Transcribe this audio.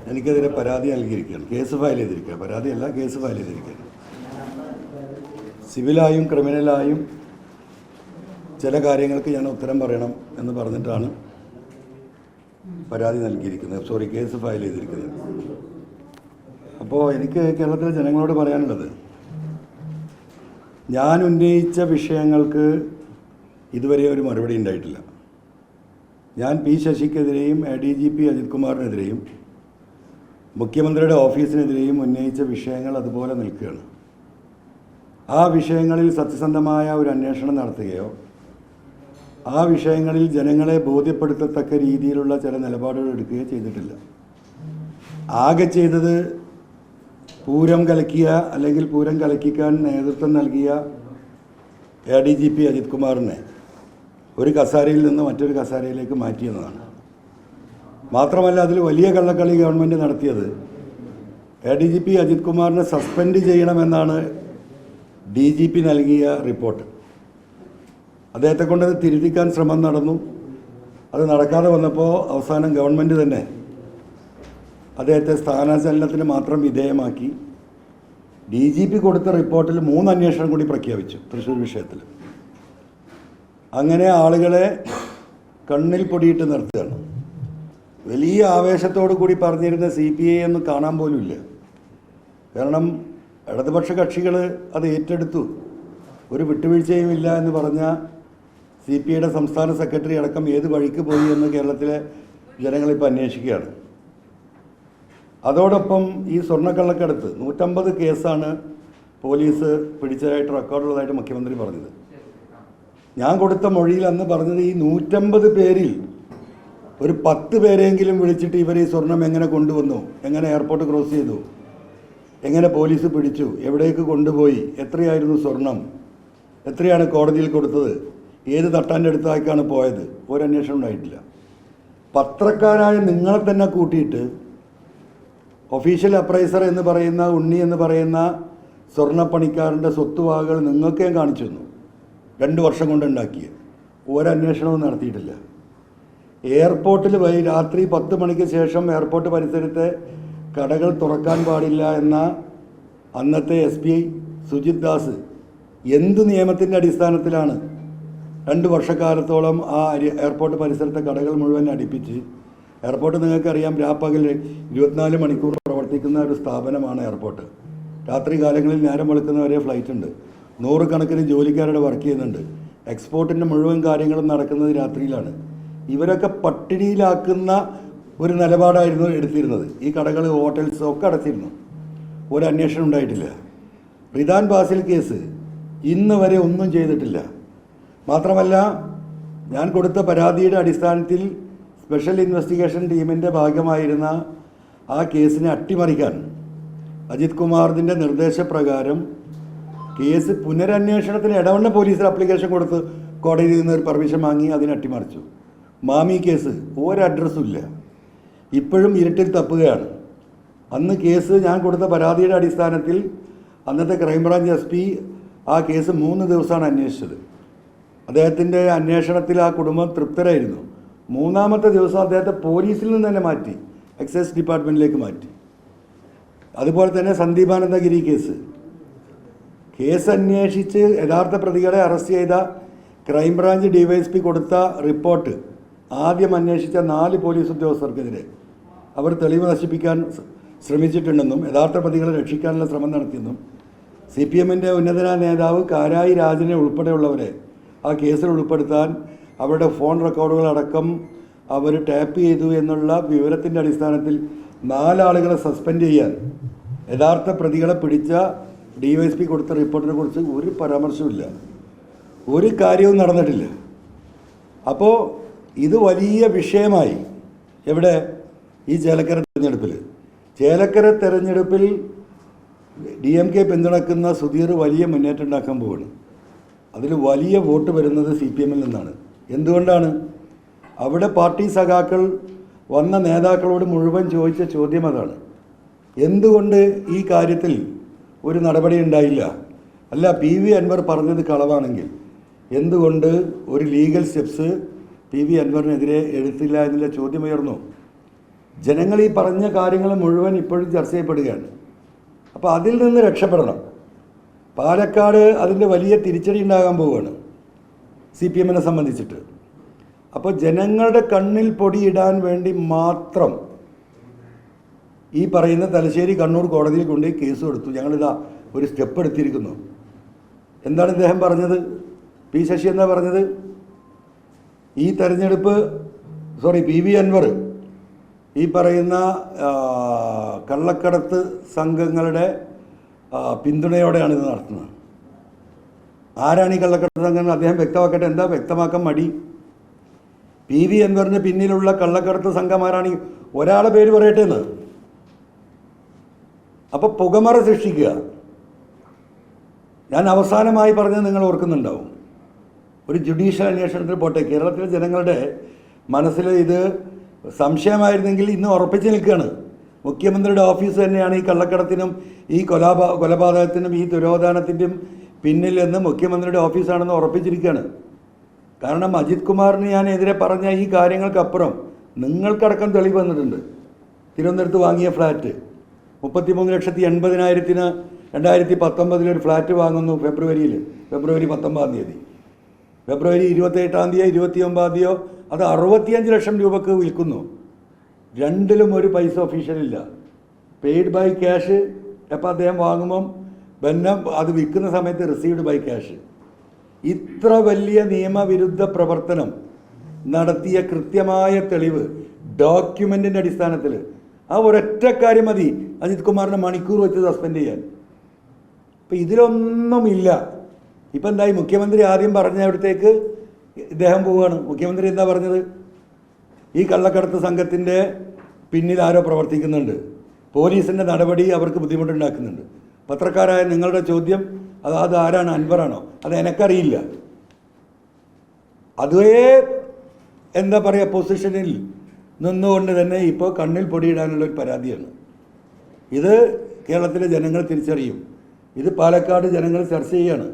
എനിക്കെതിരെ പരാതി നൽകിയിരിക്കുകയാണ്. കേസ് ഫയൽ ചെയ്തിരിക്കുകയാണ്. പരാതിയല്ല, കേസ് ഫയൽ ചെയ്തിരിക്കുകയാണ്. സിവിലായും ക്രിമിനലായും ചില കാര്യങ്ങൾക്ക് ഞാൻ ഉത്തരം പറയണം എന്ന് പറഞ്ഞിട്ടാണ് പരാതി നൽകിയിരിക്കുന്നത്. കേസ് ഫയൽ ചെയ്തിരിക്കുന്നത്. അപ്പോൾ എനിക്ക് കേരളത്തിലെ ജനങ്ങളോട് പറയാനുള്ളത്, ഞാൻ ഉന്നയിച്ച വിഷയങ്ങൾക്ക് ഇതുവരെ ഒരു മറുപടി ഉണ്ടായിട്ടില്ല. ഞാൻ പി ശശിക്കെതിരെയും ADGP അജിത് കുമാറിനെതിരെയും മുഖ്യമന്ത്രിയുടെ ഓഫീസിനെതിരെയും ഉന്നയിച്ച വിഷയങ്ങൾ അതുപോലെ നിൽക്കുകയാണ്. ആ വിഷയങ്ങളിൽ സത്യസന്ധമായ ഒരു അന്വേഷണം നടത്തുകയോ ആ വിഷയങ്ങളിൽ ജനങ്ങളെ ബോധ്യപ്പെടുത്തത്തക്ക രീതിയിലുള്ള ചില നിലപാടുകൾ എടുക്കുകയോ ചെയ്തിട്ടില്ല. ആകെ ചെയ്തത് പൂരം കലക്കിയ അല്ലെങ്കിൽ പൂരം കലക്കിക്കാൻ നേതൃത്വം നൽകിയ ADGP അജിത് കുമാറിനെ ഒരു കസാരയിൽ നിന്ന് മറ്റൊരു കസാരയിലേക്ക് മാറ്റിയെന്നതാണ്. മാത്രമല്ല, അതിൽ വലിയ കള്ളക്കളി ഗവൺമെൻറ് നടത്തിയത് ADGP അജിത് കുമാറിനെ സസ്പെൻഡ് ചെയ്യണമെന്നാണ് DGP നൽകിയ റിപ്പോർട്ട്. അദ്ദേഹത്തെ കൊണ്ടത് തിരുത്തിക്കാൻ ശ്രമം നടന്നു. അത് നടക്കാതെ വന്നപ്പോൾ അവസാനം ഗവൺമെൻറ് തന്നെ അദ്ദേഹത്തെ സ്ഥാനചലനത്തിന് മാത്രം വിധേയമാക്കി. DGP കൊടുത്ത റിപ്പോർട്ടിൽ 3 അന്വേഷണം കൂടി പ്രഖ്യാപിച്ചു തൃശ്ശൂർ വിഷയത്തിൽ. അങ്ങനെ ആളുകളെ കണ്ണിൽ പൊടിയിട്ട് നിർത്തുകയാണ്. വലിയ ആവേശത്തോടു കൂടി പറഞ്ഞിരുന്ന CPI ഒന്നും കാണാൻ പോലുമില്ല. കാരണം ഇടതുപക്ഷ കക്ഷികൾ അത് ഏറ്റെടുത്തു. ഒരു വിട്ടുവീഴ്ചയും ഇല്ല എന്ന് പറഞ്ഞ CPIയുടെ സംസ്ഥാന സെക്രട്ടറി അടക്കം ഏത് വഴിക്ക് പോയി എന്ന് കേരളത്തിലെ ജനങ്ങളിപ്പോൾ അന്വേഷിക്കുകയാണ്. അതോടൊപ്പം ഈ സ്വർണ്ണക്കള്ളക്കടത്ത് 150 കേസാണ് പോലീസ് പിടിച്ചതായിട്ട് റെക്കോർഡുള്ളതായിട്ട് മുഖ്യമന്ത്രി പറഞ്ഞത്. ഞാൻ കൊടുത്ത മൊഴിയിൽ അന്ന് പറഞ്ഞത് ഈ 150 പേരിൽ ഒരു 10 പേരെങ്കിലും വിളിച്ചിട്ട് ഇവർ ഈ സ്വർണം എങ്ങനെ കൊണ്ടുവന്നു, എങ്ങനെ എയർപോർട്ട് ക്രോസ് ചെയ്തു, എങ്ങനെ പോലീസ് പിടിച്ചു, എവിടേക്ക് കൊണ്ടുപോയി, എത്രയായിരുന്നു സ്വർണം, എത്രയാണ് കോടതിയിൽ കൊടുത്തത്, ഏത് തട്ടാൻ്റെ അടുത്തായിക്കാണ് പോയത്, ഒരു അന്വേഷണം ഉണ്ടായിട്ടില്ല. പത്രക്കാരായ നിങ്ങളെ തന്നെ കൂട്ടിയിട്ട് ഒഫീഷ്യൽ അപ്രൈസർ എന്ന് പറയുന്ന ഉണ്ണി എന്ന് പറയുന്ന സ്വർണ്ണപ്പണിക്കാരൻ്റെ സ്വത്തുവകകൾ നിങ്ങൾക്കേ കാണിച്ചു തന്നു. 2 വർഷം കൊണ്ടുണ്ടാക്കിയ ഒരന്വേഷണവും നടത്തിയിട്ടില്ല. എയർപോർട്ടിൽ രാത്രി 10 മണിക്ക് ശേഷം എയർപോർട്ട് പരിസരത്തെ കടകൾ തുറക്കാൻ പാടില്ല എന്ന അന്നത്തെ SP സുജിത് ദാസ് എന്ത് നിയമത്തിൻ്റെ അടിസ്ഥാനത്തിലാണ് 2 വർഷക്കാലത്തോളം ആ എയർപോർട്ട് പരിസരത്തെ കടകൾ മുഴുവൻ അടിപ്പിച്ച്, എയർപോർട്ട് നിങ്ങൾക്കറിയാം രാപ്പകൽ 24 മണിക്കൂർ പ്രവർത്തിക്കുന്ന ഒരു സ്ഥാപനമാണ് എയർപോർട്ട്. രാത്രി കാലങ്ങളിൽ നേരം വെളുക്കുന്നവരെ ഫ്ലൈറ്റ് ഉണ്ട്. 100 കണക്കിന് ജോലിക്കാരുടെ വർക്ക് ചെയ്യുന്നുണ്ട്. എക്സ്പോർട്ടിൻ്റെ മുഴുവൻ കാര്യങ്ങളും നടക്കുന്നത് രാത്രിയിലാണ്. ഇവരൊക്കെ പട്ടിണിയിലാക്കുന്ന ഒരു നിലപാടായിരുന്നു എടുത്തിരുന്നത്. ഈ കടകൾ, ഹോട്ടൽസ് ഒക്കെ അടച്ചിരുന്നു. ഒരു അന്വേഷണം ഉണ്ടായിട്ടില്ല. റിദാൻ ബാസിൽ കേസ് ഇന്ന് വരെ ഒന്നും ചെയ്തിട്ടില്ല. മാത്രമല്ല, ഞാൻ കൊടുത്ത പരാതിയുടെ അടിസ്ഥാനത്തിൽ സ്പെഷ്യൽ ഇൻവെസ്റ്റിഗേഷൻ ടീമിൻ്റെ ഭാഗമായിരുന്ന ആ കേസിനെ അട്ടിമറിക്കാൻ അജിത് കുമാറിൻ്റെ നിർദ്ദേശപ്രകാരം കേസ് പുനരന്വേഷണത്തിന് ഇടവണ്ണ പോലീസിൽ അപ്ലിക്കേഷൻ കൊടുത്ത് കോടതിയിൽ നിന്ന് ഒരു പെർമിഷൻ വാങ്ങി അതിനെ അട്ടിമറിച്ചു. മാമി കേസ് ഒരു അഡ്രസ്സും ഇല്ല, ഇപ്പോഴും ഇരുട്ടിൽ തപ്പുകയാണ്. അന്ന് കേസ് ഞാൻ കൊടുത്ത പരാതിയുടെ അടിസ്ഥാനത്തിൽ അന്നത്തെ ക്രൈംബ്രാഞ്ച് SP ആ കേസ് 3 ദിവസമാണ് അന്വേഷിച്ചത്. അദ്ദേഹത്തിൻ്റെ അന്വേഷണത്തിൽ ആ കുടുംബം തൃപ്തരായിരുന്നു. 3-ാമത്തെ ദിവസം അദ്ദേഹത്തെ പോലീസിൽ നിന്ന് തന്നെ മാറ്റി, എക്സൈസ് ഡിപ്പാർട്ട്മെൻറ്റിലേക്ക് മാറ്റി. അതുപോലെ തന്നെ സന്ദീപാനന്ദഗിരി കേസ് അന്വേഷിച്ച് യഥാർത്ഥ പ്രതികളെ അറസ്റ്റ് ചെയ്ത ക്രൈംബ്രാഞ്ച് DYSP കൊടുത്ത റിപ്പോർട്ട് ആദ്യം അന്വേഷിച്ച 4 പോലീസ് ഉദ്യോഗസ്ഥർക്കെതിരെ അവർ തെളിവ് നശിപ്പിക്കാൻ ശ്രമിച്ചിട്ടുണ്ടെന്നും യഥാർത്ഥ പ്രതികളെ രക്ഷിക്കാനുള്ള ശ്രമം നടത്തിയെന്നും CPMൻ്റെ ഉന്നത നേതാവ് കാരായി രാജനെ ഉൾപ്പെടെയുള്ളവരെ ആ കേസിൽ ഉൾപ്പെടുത്താൻ അവരുടെ ഫോൺ റെക്കോർഡുകളടക്കം അവർ ടാപ്പ് ചെയ്തു എന്നുള്ള വിവരത്തിൻ്റെ അടിസ്ഥാനത്തിൽ 4 ആളുകളെ സസ്പെൻഡ് ചെയ്യാൻ യഥാർത്ഥ പ്രതികളെ പിടിച്ച DYSP കൊടുത്ത റിപ്പോർട്ടിനെ കുറിച്ച് ഒരു പരാമർശവുമില്ല. ഒരു കാര്യവും നടന്നിട്ടില്ല. അപ്പോൾ ഇത് വലിയ വിഷയമായി. എവിടെ? ഈ ചേലക്കര തെരഞ്ഞെടുപ്പിൽ DMK പിന്തുണക്കുന്ന സുധീർ വലിയ മുന്നേറ്റം ഉണ്ടാക്കാൻ പോവുകയാണ്. അതിൽ വലിയ വോട്ട് വരുന്നത് CPMൽ നിന്നാണ്. എന്തുകൊണ്ടാണ്? അവിടെ പാർട്ടി സഖാക്കൾ വന്ന നേതാക്കളോട് മുഴുവൻ ചോദിച്ച ചോദ്യം അതാണ്. എന്തുകൊണ്ട് ഈ കാര്യത്തിൽ ഒരു നടപടി ഉണ്ടായില്ല? അല്ല, PV അൻവർ പറഞ്ഞത് കളവാണെങ്കിൽ എന്തുകൊണ്ട് ഒരു ലീഗൽ സ്റ്റെപ്സ് PV അൻവറിനെതിരെ എടുത്തില്ല എന്നുള്ള ചോദ്യമുയർന്നു. ജനങ്ങൾ ഈ പറഞ്ഞ കാര്യങ്ങൾ മുഴുവൻ ഇപ്പോഴും ചർച്ച ചെയ്യപ്പെടുകയാണ്. അപ്പോൾ അതിൽ നിന്ന് രക്ഷപ്പെടണം. പാലക്കാട് അതിൻ്റെ വലിയ തിരിച്ചടി ഉണ്ടാകാൻ പോവുകയാണ് CPM-നെ സംബന്ധിച്ചിട്ട്. അപ്പോൾ ജനങ്ങളുടെ കണ്ണിൽ പൊടിയിടാൻ വേണ്ടി മാത്രം ഈ പറയുന്ന തലശ്ശേരി കണ്ണൂർ കോടതിയിൽ കൊണ്ടുപോയി കേസ് കൊടുത്തു. ഞങ്ങളിതാ ഒരു സ്റ്റെപ്പ് എടുത്തിരിക്കുന്നു. എന്താണ് ഇദ്ദേഹം പറഞ്ഞത്? പി ശശി എന്താ പറഞ്ഞത്? ഈ തെരഞ്ഞെടുപ്പ് PV അൻവർ ഈ പറയുന്ന കള്ളക്കടത്ത് സംഘങ്ങളുടെ പിന്തുണയോടെയാണ് ഇത് നടത്തുന്നത്. ആരാണ് ഈ കള്ളക്കടത്ത് സംഘങ്ങൾ? അദ്ദേഹം വ്യക്തമാക്കട്ടെ. എന്താ വ്യക്തമാക്കാൻ മടി? PV അൻവറിന് പിന്നിലുള്ള കള്ളക്കടത്ത് സംഘമാരാണ്. ഒരാളെ പേര് പറയട്ടെ എന്ന്. അപ്പോൾ പുകമറ സൃഷ്ടിക്കുക. ഞാൻ അവസാനമായി പറഞ്ഞത് നിങ്ങൾ ഓർക്കുന്നുണ്ടാവും. ഒരു ജുഡീഷ്യൽ അന്വേഷണത്തിന് പോട്ടെ. കേരളത്തിലെ ജനങ്ങളുടെ മനസ്സിൽ ഇത് സംശയമായിരുന്നെങ്കിൽ ഇന്ന് ഉറപ്പിച്ച് നിൽക്കുകയാണ്. മുഖ്യമന്ത്രിയുടെ ഓഫീസ് തന്നെയാണ് ഈ കള്ളക്കടത്തിനും ഈ കൊലപാതകത്തിനും ഈ തിരോധാനത്തിൻ്റെയും പിന്നിൽ എന്ന് മുഖ്യമന്ത്രിയുടെ ഓഫീസാണെന്ന് ഉറപ്പിച്ചിരിക്കുകയാണ്. കാരണം അജിത് കുമാറിന് ഞാൻ എതിരെ പറഞ്ഞ ഈ കാര്യങ്ങൾക്കപ്പുറം നിങ്ങൾക്കടക്കം തെളിവ് വന്നിട്ടുണ്ട്. തിരുവനന്തപുരത്ത് വാങ്ങിയ ഫ്ലാറ്റ് 33,80,000-ന് 2019 ഒരു ഫ്ലാറ്റ് വാങ്ങുന്നു. ഫെബ്രുവരി 19-ാം തീയതി, ഫെബ്രുവരി 28-ാം തീയതി 29-ാം തീയതിയോ അത് 65 ലക്ഷം രൂപക്ക് വിൽക്കുന്നു. രണ്ടിലും ഒരു പൈസ ഒഫീഷ്യലില്ല. Paid by cash. എപ്പോൾ അദ്ദേഹം വാങ്ങുമ്പം അത് വിൽക്കുന്ന സമയത്ത് റിസീവ്ഡ് ബൈ ക്യാഷ്. ഇത്ര വലിയ നിയമവിരുദ്ധ പ്രവർത്തനം നടത്തിയ കൃത്യമായ തെളിവ് ഡോക്യുമെൻറ്റിൻ്റെ അടിസ്ഥാനത്തിൽ ആ ഒരൊറ്റ കാര്യം മതി അജിത് കുമാറിനെ മണിക്കൂർ വെച്ച് സസ്പെൻഡ് ചെയ്യാൻ. ഇപ്പം ഇതിലൊന്നുമില്ല. ഇപ്പം എന്തായി? മുഖ്യമന്ത്രി ആദ്യം പറഞ്ഞ അവിടത്തേക്ക് ഇദ്ദേഹം പോവുകയാണ്. മുഖ്യമന്ത്രി എന്താ പറഞ്ഞത്? ഈ കള്ളക്കടത്ത് സംഘത്തിൻ്റെ പിന്നിൽ ആരോ പ്രവർത്തിക്കുന്നുണ്ട്, പോലീസിൻ്റെ നടപടി അവർക്ക് ബുദ്ധിമുട്ടുണ്ടാക്കുന്നുണ്ട്. പത്രക്കാരായ നിങ്ങളുടെ ചോദ്യം അത് ആരാണ്? അൻവറാണോ? അത് എനിക്കറിയില്ല. അതേ എന്താ പറയുക പൊസിഷനിൽ നിന്നുകൊണ്ട് തന്നെ ഇപ്പോൾ കണ്ണിൽ പൊടിയിടാനുള്ളൊരു പരാതിയാണ്. ഇത് കേരളത്തിലെ ജനങ്ങൾ തിരിച്ചറിയും. ഇത് പാലക്കാട് ജനങ്ങൾ ചർച്ച ചെയ്യുകയാണ്.